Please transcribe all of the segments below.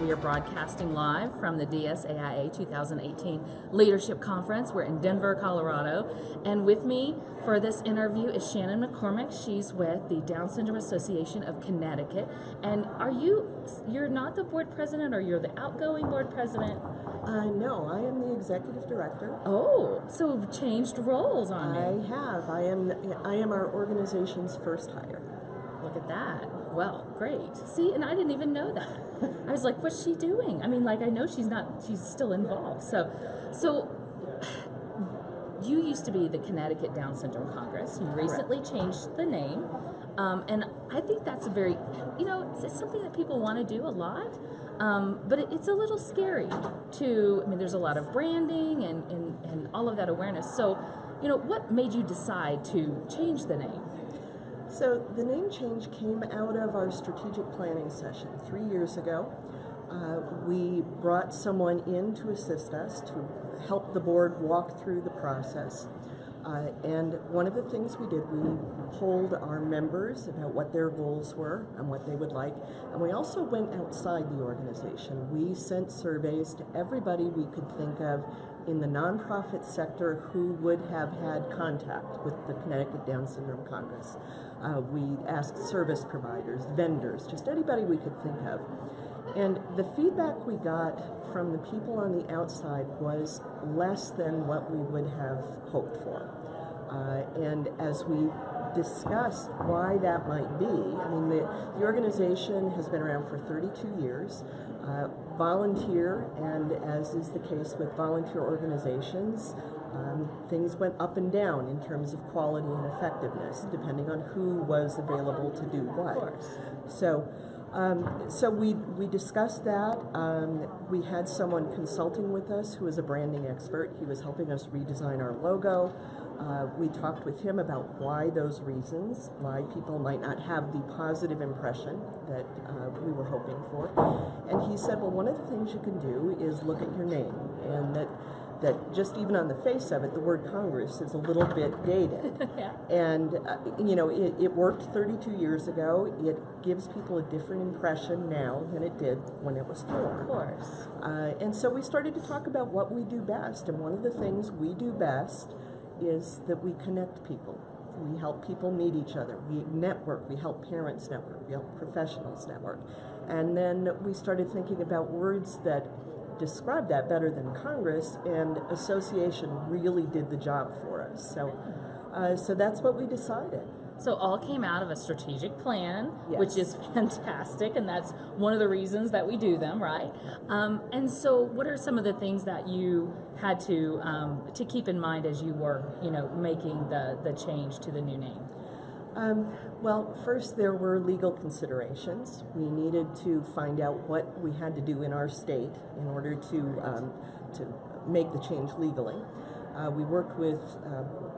We are broadcasting live from the DSAIA 2018 Leadership Conference. We're in Denver, Colorado. And with me for this interview is Shanon McCormick. She's with the Down Syndrome Association of Connecticut. And you're not the board president, or you're the outgoing board president? No, I am the executive director. Oh, so we've changed roles on me. I have. I am our organization's first hire. Look at that. Well, great. See, and I didn't even know that. I was like, what's she doing? I mean, like, I know she's still involved. So you used to be the Connecticut Down Syndrome Congress. You recently changed the name. And I think that's a very, it's something that people want to do a lot. But it's a little scary there's a lot of branding and all of that awareness. So, what made you decide to change the name? So the name change came out of our strategic planning session 3 years ago. We brought someone in to assist us, to help the board walk through the process. And one of the things we did, we polled our members about what their goals were and what they would like. And we also went outside the organization. We sent surveys to everybody we could think of in the nonprofit sector who would have had contact with the Connecticut Down Syndrome Congress. We asked service providers, vendors, just anybody we could think of. And the feedback we got from the people on the outside was less than what we would have hoped for. And as we discussed why that might be, the organization has been around for 32 years. Volunteer, and as is the case with volunteer organizations, things went up and down in terms of quality and effectiveness, depending on who was available to do what. Of course. So we discussed that. We had someone consulting with us who was a branding expert. He was helping us redesign our logo. We talked with him about why those reasons, why people might not have the positive impression that we were hoping for. And he said, well, one of the things you can do is look at your name, and that just even on the face of it, the word Congress is a little bit dated. Yeah. And, it worked 32 years ago. It gives people a different impression now than it did when it was formed. Of course. And so we started to talk about what we do best. And one of the things we do best is that we connect people. We help people meet each other. We network. We help parents network. We help professionals network. And then we started thinking about words that describe that better than Congress, and association really did the job for us. So that's what we decided. So all came out of a strategic plan, Yes. which is fantastic, and that's one of the reasons that we do them, right? And so what are some of the things that you had to keep in mind as you were, making the change to the new name? Well, first there were legal considerations. We needed to find out what we had to do in our state in order to make the change legally. We worked with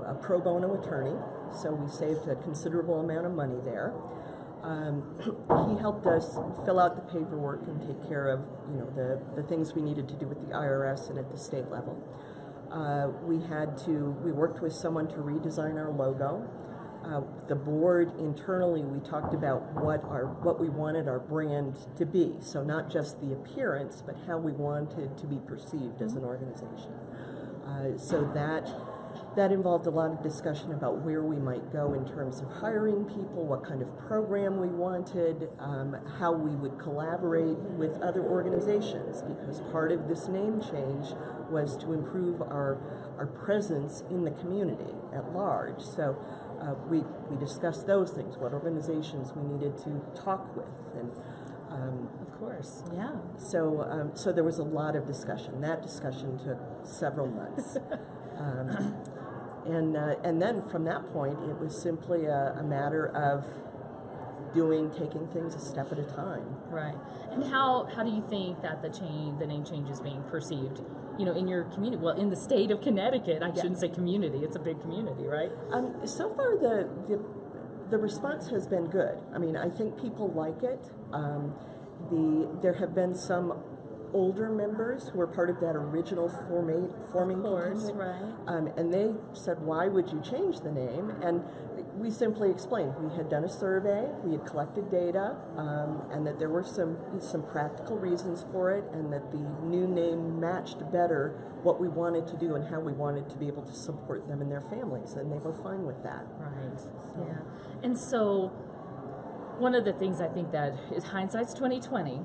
a pro bono attorney, so we saved a considerable amount of money there. He helped us fill out the paperwork and take care of the things we needed to do with the IRS and at the state level. We worked with someone to redesign our logo. The board internally, we talked about what we wanted our brand to be. So not just the appearance, but how we wanted to be perceived as an organization. So that involved a lot of discussion about where we might go in terms of hiring people, what kind of program we wanted, how we would collaborate with other organizations, because part of this name change was to improve our presence in the community at large. So we discussed those things, what organizations we needed to talk with, and Of course, yeah. so there was a lot of discussion. That discussion took several months, and then from that point, it was simply a matter of taking things a step at a time. Right. And how do you think that the name change is being perceived, in your community? Well, in the state of Connecticut, I shouldn't say community, it's a big community, right? So far, the response has been good. I think people like it. There have been some older members who were part of that original forming Of course, community. right. And they said, why would you change the name? And we simply explained we had done a survey, we had collected data, and that there were some practical reasons for it, and that the new name matched better what we wanted to do and how we wanted to be able to support them and their families, and they were fine with that. Right. Yeah. And so, one of the things I think that is hindsight's 2020,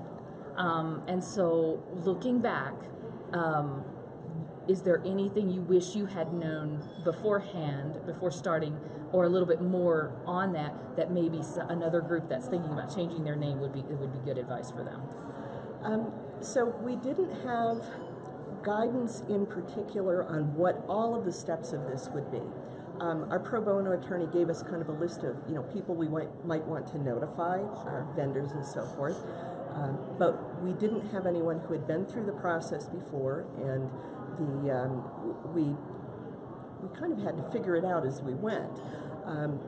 and so looking back. Is there anything you wish you had known beforehand, before starting, or a little bit more on that maybe another group that's thinking about changing their name would be good advice for them? So we didn't have guidance in particular on what all of the steps of this would be. Our pro bono attorney gave us kind of a list of people we might want to notify, our vendors and so forth, but we didn't have anyone who had been through the process before, and we kind of had to figure it out as we went,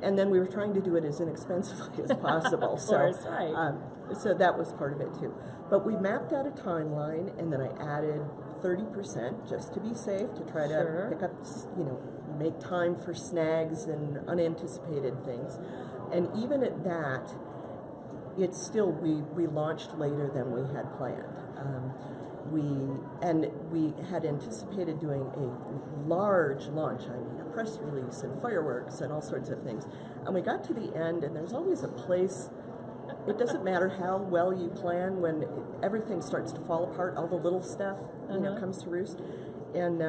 and then we were trying to do it as inexpensively as possible. Of course, right. So that was part of it too. But we mapped out a timeline, and then I added 30% just to be safe, to try to pick up, make time for snags and unanticipated things. And even at that, it's still, we launched later than we had planned. We had anticipated doing a large launch, a press release and fireworks and all sorts of things. And we got to the end, and there's always a place, it doesn't matter how well you plan, when everything starts to fall apart, all the little stuff comes to roost. And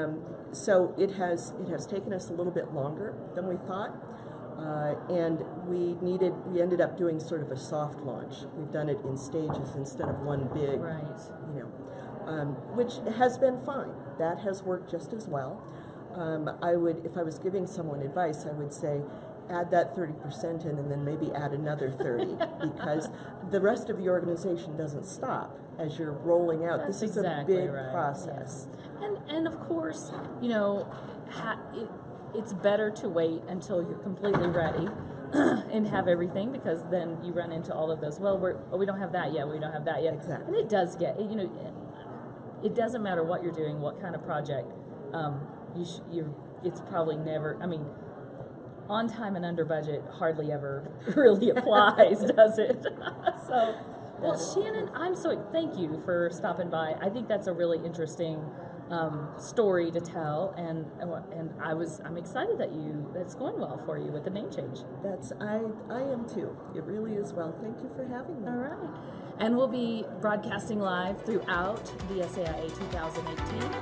so it has taken us a little bit longer than we thought. And we ended up doing sort of a soft launch. We've done it in stages instead of one big, which has been fine. That has worked just as well. If I was giving someone advice, I would say, add that 30% in, and then maybe add another 30, because the rest of the organization doesn't stop as you're rolling out. That's this is exactly a big right. process. Yeah. And of course, it's better to wait until you're completely ready and have everything, because then you run into all of those. Well, we don't have that yet. We don't have that yet. Exactly. And it does get it doesn't matter what you're doing, what kind of project. It's probably never. I mean, on time and under budget hardly ever really applies, does it? So, well, Shanon, thank you for stopping by. I think that's a really interesting story to tell, and I'm excited that that's going well for you with the name change. I am too. It really is well. Thank you for having me. All right. And we'll be broadcasting live throughout DSAIA 2018.